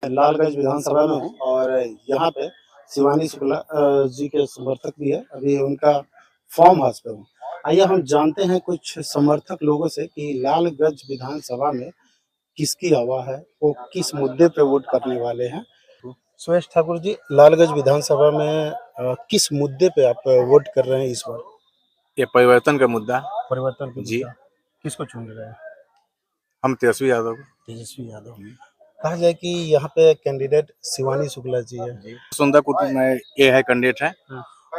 लालगंज विधानसभा में हूँ और यहाँ पे शिवानी शुक्ला जी के समर्थक भी है। अभी उनका फॉर्म हाउस पे हूँ। आइए हम जानते हैं कुछ समर्थक लोगों से कि लालगंज विधानसभा में किसकी हवा है, वो किस मुद्दे पे वोट करने वाले हैं। सुरेश ठाकुर जी, लालगंज विधानसभा में किस मुद्दे पे आप वोट कर रहे हैं इस बार? ये परिवर्तन का मुद्दा। परिवर्तन का जी। मुद्दा किसको चुन रहे हैं? हम तेजस्वी यादव को। तेजस्वी यादव। कहा जाए कि यहाँ पे कैंडिडेट शिवानी शुक्ला जी है। सुंदर कुटुंब में ये है कैंडिडेट है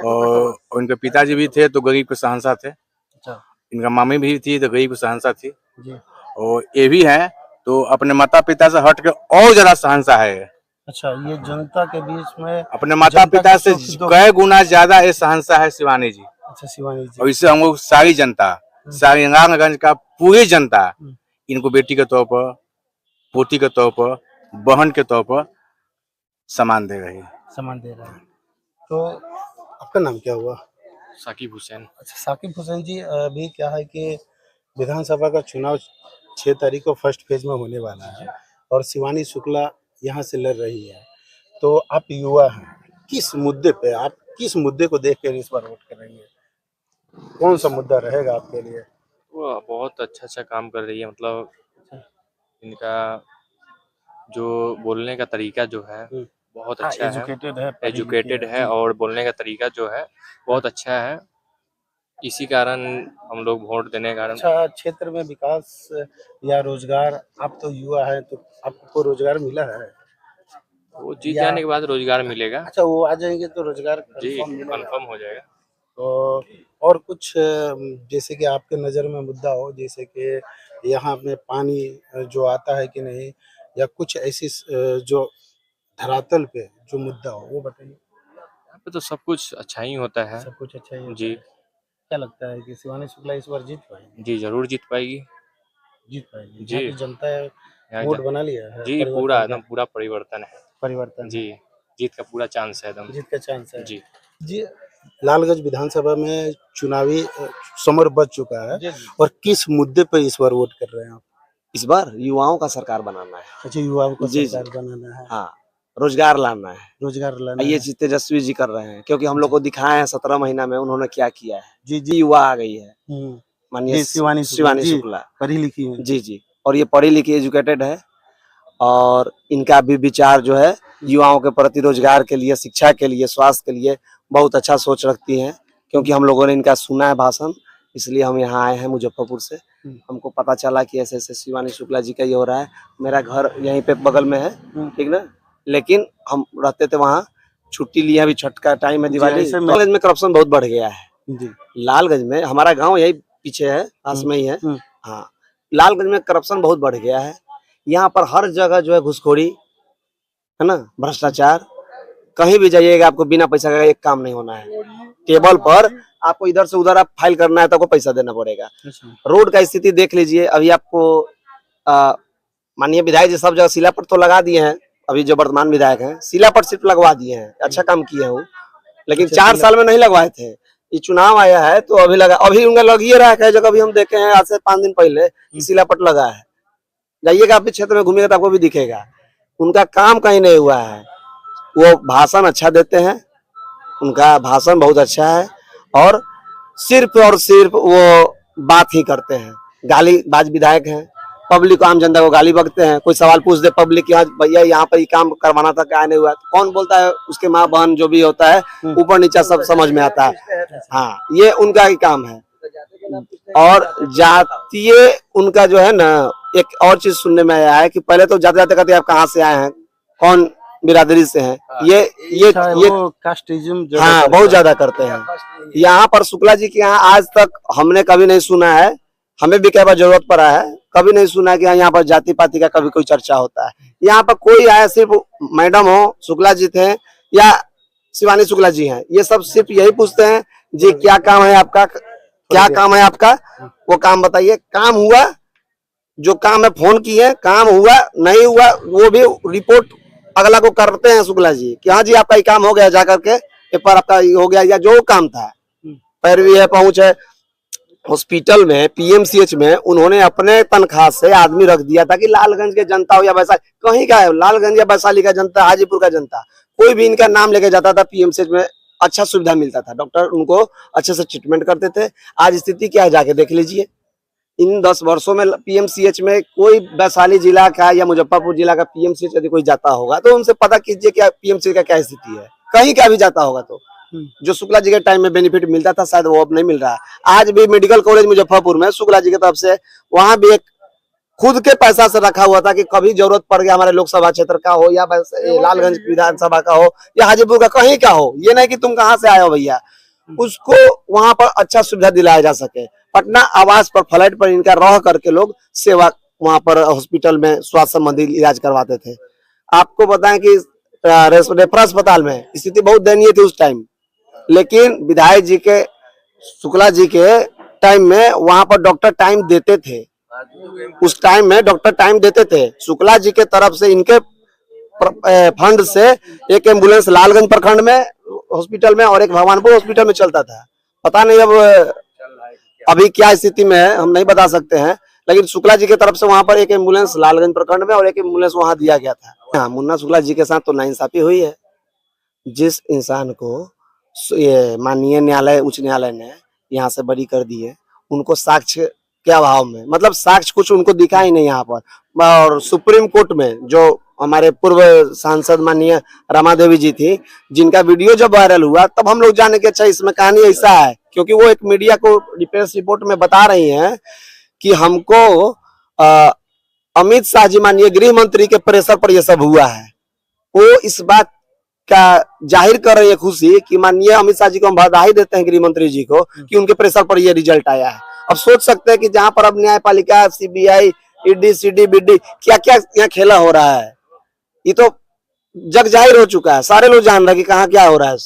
और उनके पिताजी भी थे तो गरीब के शहंशाह थे। अच्छा इनका मामी भी थी तो गरीब के शहंशाह थी जी। और ये भी है तो अपने माता पिता से हट के और ज्यादा शहंशाह है। अच्छा, ये जनता के बीच में अपने माता पिता से कई गुना ज्यादा ये शहंशाह है शिवानी जी। अच्छा, शिवानी जी। और इससे हम लोग सारी जनता, सारी नारायणगंज का पूरी जनता इनको बेटी के तौर पर, पोती के तौर पर, बहन के तौर पर सम्मान दे रही है। सम्मान दे रहा है। तो आपका नाम क्या हुआ? साकिब हुसैन। अच्छा, साकिब हुसैन जी, अभी क्या है कि विधानसभा का चुनाव 6 तारीख को फर्स्ट फेज में होने वाला है और शिवानी शुक्ला यहाँ से लड़ रही है। तो आप युवा हैं, किस मुद्दे पे, आप किस मुद्दे को देख कर इस बार वोट करेंगे? कौन सा मुद्दा रहेगा आपके लिए? वो बहुत अच्छा काम कर रही है। मतलब इनका जो बोलने का तरीका जो है बहुत अच्छा है, एजुकेटेड है और बोलने का तरीका जो है बहुत अच्छा है। इसी कारण हम लोग वोट देने का। अच्छा, क्षेत्र में विकास या रोजगार, आप तो युवा है तो आपको रोजगार मिला है? वो जीत जाने के बाद रोजगार मिलेगा। अच्छा, वो आ जाएंगे तो रोजगार जी कंफर्म हो जाएगा। तो और कुछ जैसे कि आपके नज़र में मुद्दा हो, जैसे कि यहाँ में पानी जो आता है कि नहीं, या कुछ ऐसी जो धरातल पे जो मुद्दा हो वो बताइए। यहाँ पे तो सब कुछ अच्छा ही होता है। सब कुछ अच्छा ही होता जी। है। क्या लगता है कि शिवानी शुक्ला इस बार जीत पाएगी? जी जरूर जीत पाएगी। जीत पाएगी। जी। यहाँ की जनता वोट बना लिया है? जी पूरा एकदम पूरा परिवर्तन है। परिवर्तन जी, जीत का पूरा चांस है एकदम। जीत का चांस है जी। जी। लालगंज विधानसभा में चुनावी समर बच चुका है और किस मुद्दे पर इस बार वोट कर रहे हैं आप? इस बार युवाओं का सरकार बनाना है। अच्छा, युवाओं को जी, सरकार बनाना है। हाँ, रोजगार लाना है। रोजगार लाना ये है। चीज तेजस्वी जी कर रहे हैं क्योंकि हम लोग को दिखाए हैं 17 महीना में उन्होंने क्या किया है। जी जी, युवा आ गई है। माननीय शिवानी शुक्ला पढ़ी लिखी है। जी जी, और ये पढ़ी लिखी एजुकेटेड है और इनका भी विचार जो है युवाओं के प्रति, रोजगार के लिए, शिक्षा के लिए, स्वास्थ्य के लिए बहुत अच्छा सोच रखती हैं। क्योंकि हम लोगों ने इनका सुना है भाषण, इसलिए हम यहाँ आए हैं मुजफ्फरपुर से। हमको पता चला कि ऐसे ऐसे शिवानी शुक्ला जी का ये हो रहा है। मेरा घर यहीं पे बगल में है, ठीक ना, लेकिन हम रहते थे वहाँ, छुट्टी लिया, अभी छठ का टाइम है, दिवाली। लालगंज में करप्शन बहुत बढ़ गया है। लालगंज में, हमारा गाँव यही पीछे है, पास में ही है। हाँ, लालगंज में करप्शन बहुत बढ़ गया है। यहाँ पर हर जगह जो है घुसखोरी है ना, भ्रष्टाचार। कहीं भी जाइएगा आपको बिना पैसा का एक काम नहीं होना है। टेबल पर आपको इधर से उधर आप फाइल करना है तो आपको पैसा देना पड़ेगा। रोड का स्थिति देख लीजिए, अभी आपको माननीय विधायक जी सब जगह शिलापट तो लगा दिए हैं। अभी जो वर्तमान विधायक हैं शिलापट सिर्फ लगवा दिए हैं, अच्छा काम किए हैं वो, लेकिन 4 साल में नहीं लगवाए थे। ये चुनाव आया है तो अभी लगा, अभी उनका लग ही रहा है। कई जगह भी हम देखे हैं आज से 5 दिन पहले शिलापट लगा है। जाइएगा आप क्षेत्र में घूमिएगा तो आपको भी दिखेगा। उनका काम कहीं नहीं हुआ है। वो भाषण अच्छा देते हैं, उनका भाषण बहुत अच्छा है और सिर्फ वो बात ही करते हैं। गालीबाज विधायक हैं, पब्लिक आम जनता को गाली बकते हैं। कोई सवाल पूछ दे पब्लिक, यहाँ भैया यहाँ पर ये काम करवाना था, क्या नहीं हुआ, कौन बोलता है? उसके माँ बहन जो भी होता है ऊपर नीचा सब समझ में आता है। हाँ, ये उनका ही काम है। और जातीय उनका जो है ना, एक और चीज सुनने में आया है कि पहले तो जाते जाते कहते आप कहाँ से आए हैं, कौन बिरादरी से हैं। ये कास्टिज्म हाँ बहुत ज्यादा करते हैं। यहाँ पर शुक्ला जी के यहाँ आज तक हमने कभी नहीं सुना है, हमें भी कई बार जरूरत पड़ा है, कभी नहीं सुना है कि यहाँ पर जाति पाति का कभी कोई चर्चा होता है। यहाँ पर कोई आया, सिर्फ मैडम हो, शुक्ला जी थे या शिवानी शुक्ला जी हैं, ये सब सिर्फ यही पूछते हैं जी क्या काम है आपका, क्या काम है आपका, वो काम बताइए। काम हुआ, जो काम है फोन किए, काम हुआ नहीं हुआ वो भी रिपोर्ट अगला को करते हैं शुक्ला जी कि हाँ जी आपका ये काम हो गया, जाकर के पेपर आपका हो गया, या जो काम था, पैरवी है, पहुंच है, हॉस्पिटल में पीएमसीएच में उन्होंने अपने तनख्वाह से आदमी रख दिया था कि लालगंज के जनता हो या वैशाली, कहीं का है, लालगंज या वैशाली का जनता, हाजीपुर का जनता, कोई भी इनका नाम लेके जाता था पीएमसीएच में, अच्छा सुविधा मिलता था, डॉक्टर उनको अच्छे से ट्रीटमेंट करते थे। आज स्थिति क्या है जाके देख लीजिए। इन 10 वर्षों में पीएमसीएच में कोई वैशाली जिला का या मुजफ्फरपुर जिला का पीएमसीएच यदि कोई जाता होगा तो उनसे पता कीजिए क्या पीएमसीएच का क्या स्थिति है। कहीं का भी जाता होगा तो जो शुक्ला जी के टाइम में बेनिफिट मिलता था शायद वो अब नहीं मिल रहा है। आज भी मेडिकल कॉलेज मुजफ्फरपुर में शुक्ला जी की तरफ से वहां भी एक खुद के पैसा से रखा हुआ था कि कभी जरूरत पड़ गया हमारे लोकसभा क्षेत्र का हो या लालगंज विधानसभा का हो या हाजीपुर का कहीं का हो, ये नहीं कि तुम कहाँ से आए हो भैया, उसको वहां पर अच्छा सुविधा दिलाया जा सके। पटना आवास पर फ्लैट पर इनका रह करके लोग सेवा वहां पर हॉस्पिटल में स्वास्थ्य संबंधी इलाज करवाते थे। आपको बताएं कि रेफरल अस्पताल में स्थिति बहुत दयनीय थी उस टाइम, लेकिन विधायक जी के शुक्ला जी के टाइम में वहां पर डॉक्टर टाइम देते थे। उस टाइम में डॉक्टर टाइम देते थे। शुक्ला जी के तरफ से इनके फंड से एक एम्बुलेंस लालगंज प्रखंड में हॉस्पिटल में और एक भगवानपुर हॉस्पिटल में चलता था। पता नहीं अब अभी क्या स्थिति में है हम नहीं बता सकते हैं, लेकिन शुक्ला जी की तरफ से वहां पर एक एम्बुलेंस लालगंज प्रखंड में और एक एम्बुलेंस वहां दिया गया था। हाँ, मुन्ना शुक्ला जी के साथ तो नाइंसाफी हुई है। जिस इंसान को ये माननीय न्यायालय उच्च न्यायालय ने यहाँ से बरी कर दी है, उनको साक्ष्य के अभाव में, मतलब साक्ष्य कुछ उनको दिखा ही नहीं यहाँ पर। और सुप्रीम कोर्ट में जो हमारे पूर्व सांसद माननीय रमा देवी जी थी, जिनका वीडियो जब वायरल हुआ तब हम लोग जाने के अच्छा इसमें कहानी ऐसा है, क्योंकि वो एक मीडिया को प्रेस रिपोर्ट में बता रही हैं कि हमको अमित शाह जी माननीय गृह मंत्री के प्रेशर पर यह सब हुआ है। वो इस बात का जाहिर कर रही है खुशी कि माननीय अमित शाह जी को हम बधाई देते हैं गृह मंत्री जी को कि उनके प्रेशर पर यह रिजल्ट आया है। अब सोच सकते हैं कि जहां पर अब न्यायपालिका, सीबीआई, ईडी, सीडी, क्या क्या यहाँ खेला हो रहा है, ये तो जग जाहिर हो चुका है, सारे लोग जान रहे हैं कि कहाँ क्या हो रहा है।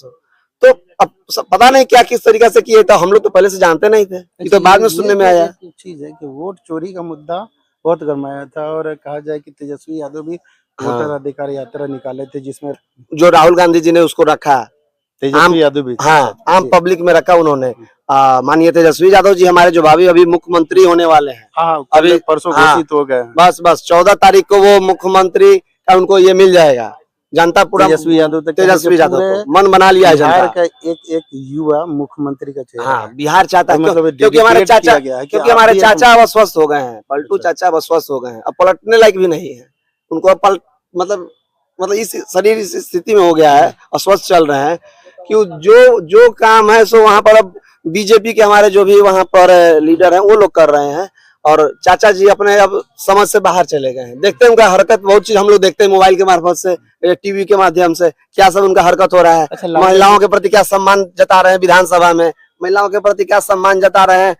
तो अब पता नहीं क्या किस तरीके से किए, तो हम लोग तो पहले से जानते नहीं थे, ये तो बाद में सुनने में आया। चीज है कि वोट चोरी का मुद्दा बहुत गरमाया था और कहा जाए कि तेजस्वी यादव भी वोटर अधिकार यात्रा निकाले थे, जिसमें जो राहुल गांधी जी ने उसको रखा, तेजस्वी यादव भी, हाँ, आम पब्लिक में रखा उन्होंने। माननीय तेजस्वी यादव जी हमारे जो भाभी अभी मुख्यमंत्री होने वाले हैं, हाँ, अभी परसों घोषित हो गए। बस 14 तारीख को वो मुख्यमंत्री का उनको ये मिल जाएगा। जनता पूरा तेजस्वी यादव को मन बना लिया है बिहार का एक युवा मुख्यमंत्री का चेहरा। हाँ, बिहार चाहता है, मतलब क्योंकि हमारे चाचा अब स्वस्थ हो गए हैं, पलटू चाचा अब स्वस्थ हो गए हैं, अब पलटने लायक भी नहीं है उनको, अब मतलब इस शरीर इस स्थिति में हो गया है, अस्वस्थ चल रहे हैं कि जो काम है सो वहां पर अब बीजेपी के हमारे जो भी वहां पर लीडर हैं वो लोग कर रहे हैं, और चाचा जी अपने अब समझ से बाहर चले गए हैं। देखते हैं उनका हरकत, बहुत चीज हम लोग देखते हैं मोबाइल के मार्फत से, टीवी के माध्यम से, क्या सब उनका हरकत हो रहा है। अच्छा, महिलाओं के प्रति क्या सम्मान जता रहे हैं विधानसभा में, महिलाओं के प्रति क्या सम्मान जता रहे हैं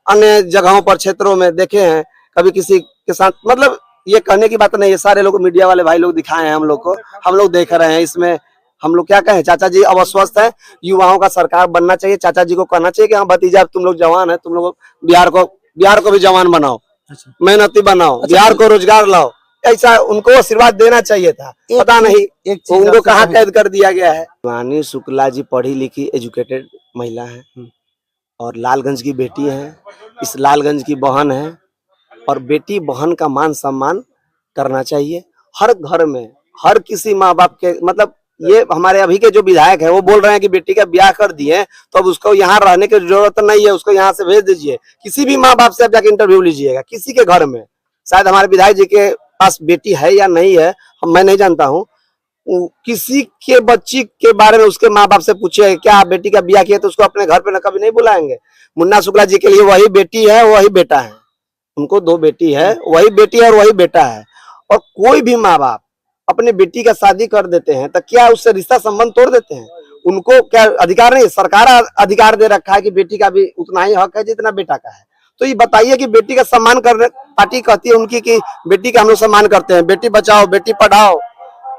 अन्य जगहों पर, क्षेत्रों में देखे हैं कभी किसी के साथ। मतलब ये कहने की बात नहीं है, सारे लोग मीडिया वाले भाई लोग दिखाए हैं हम लोग को, हम लोग देख रहे हैं। इसमें हम लोग क्या कहें, चाचा जी अब अस्वस्थ है, युवाओं का सरकार बनना चाहिए। चाचा जी को कहना चाहिए कि हाँ भतीजा तुम लोग जवान है, तुम लोग बिहार को भी जवान बनाओ, मेहनती बनाओ, बिहार को रोजगार लाओ, ऐसा उनको आशीर्वाद देना चाहिए था। पता नहीं उनको कहाँ कैद कर दिया गया है। माननीय शुक्ला जी पढ़ी लिखी एजुकेटेड महिला है और लालगंज की बेटी है, इस लालगंज की बहन है, और बेटी बहन का मान सम्मान करना चाहिए हर घर में, हर किसी माँ बाप के। मतलब ये हमारे अभी के जो विधायक है वो बोल रहे हैं कि बेटी का ब्याह कर दिए तो अब उसको यहाँ रहने की जरूरत नहीं है, उसको यहाँ से भेज दीजिए। किसी भी माँ बाप से आप जाके इंटरव्यू लीजिएगा, किसी के घर में, शायद हमारे विधायक जी के पास बेटी है या नहीं है मैं नहीं जानता हूँ, किसी के बच्ची के बारे में उसके माँ बाप से पूछे क्या बेटी का ब्याह किया, तो उसको अपने घर पे न कभी नहीं बुलाएंगे। मुन्ना शुक्ला जी के लिए वही बेटी है, वही बेटा है, उनको 2 बेटी है, वही बेटी है और वही बेटा है। और कोई भी माँ बाप अपने बेटी का शादी कर देते हैं तो क्या उससे रिश्ता संबंध तोड़ देते हैं? उनको क्या अधिकार नहीं? सरकार अधिकार दे रखा है कि बेटी का भी उतना ही हक है जितना बेटा का है। तो ये बताइए कि बेटी का सम्मान करने, पार्टी कहती है उनकी कि बेटी का हम लोग सम्मान करते हैं, बेटी बचाओ, बेटी पढ़ाओ,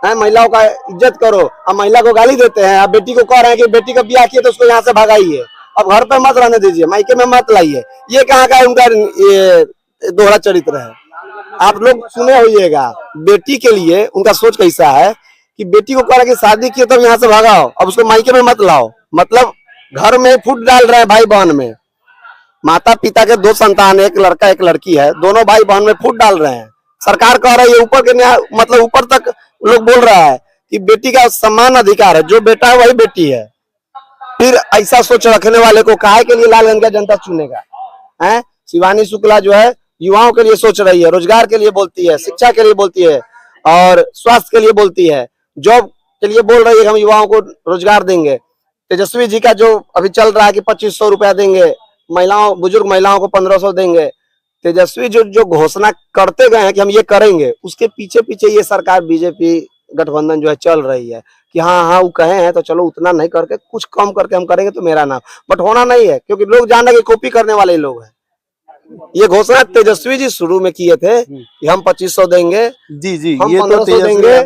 है, महिलाओं का इज्जत करो, अब महिला को गाली देते हैं। अब बेटी को कह रहे हैं कि बेटी का ब्याह किए तो उसको यहाँ से भगाइए, अब घर पे मत रहने दीजिए, मायके में मत लाइए। ये कहाँ का उनका ये दोहरा चरित्र है? आप लोग सुने होइएगा, बेटी के लिए उनका सोच कैसा है कि बेटी को कह रहा कि शादी किए तब यहाँ से भगाओ, अब उसको मायके में मत लाओ। मतलब घर में फूट डाल रहे हैं भाई बहन में। माता पिता के 2 संतान, एक लड़का एक लड़की है, दोनों भाई बहन में फूट डाल रहे हैं। सरकार कह रही है ऊपर के मतलब ऊपर तक लोग बोल रहा है कि बेटी का सम्मान अधिकार है, जो बेटा है वही बेटी है। फिर ऐसा सोच रखने वाले को काहे के लिए लालगंज का जनता चुनेगा? हैं? शिवानी शुक्ला जो है युवाओं के लिए सोच रही है, रोजगार के लिए बोलती है, शिक्षा के लिए बोलती है और स्वास्थ्य के लिए बोलती है, जॉब के लिए बोल रही है कि हम युवाओं को रोजगार देंगे। तेजस्वी जी का जो अभी चल रहा है कि 2500 रुपया देंगे, महिलाओं बुजुर्ग महिलाओं को 1500 देंगे। तेजस्वी जो घोषणा करते गए हैं कि हम ये करेंगे, उसके पीछे पीछे ये सरकार बीजेपी गठबंधन जो है चल रही है कि हाँ वो कहे हैं तो चलो उतना नहीं करके कुछ कम करके हम करेंगे तो मेरा नाम, बट होना नहीं है क्योंकि लोग जान रहे कि कॉपी करने वाले लोग हैं। ये घोषणा तेजस्वी जी शुरू में किए थे कि हम 2500 देंगे, जी हम ये 1500 देंगे,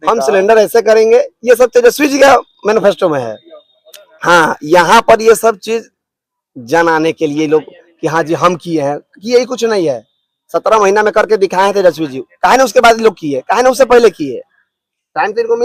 हम सिलेंडर ऐसे करेंगे, ये सब तेजस्वी जी का मैनिफेस्टो में है। हाँ, यहाँ पर ये सब चीज जनाने के लिए लोग कि हाँ जी हम किए हैं, कि यही कुछ नहीं है। 17 महीना में करके दिखाए हैं तेजस्वी जी, काहे ने उसके बाद लोग किए, काहे ने उससे पहले किए? टाइम तो इनको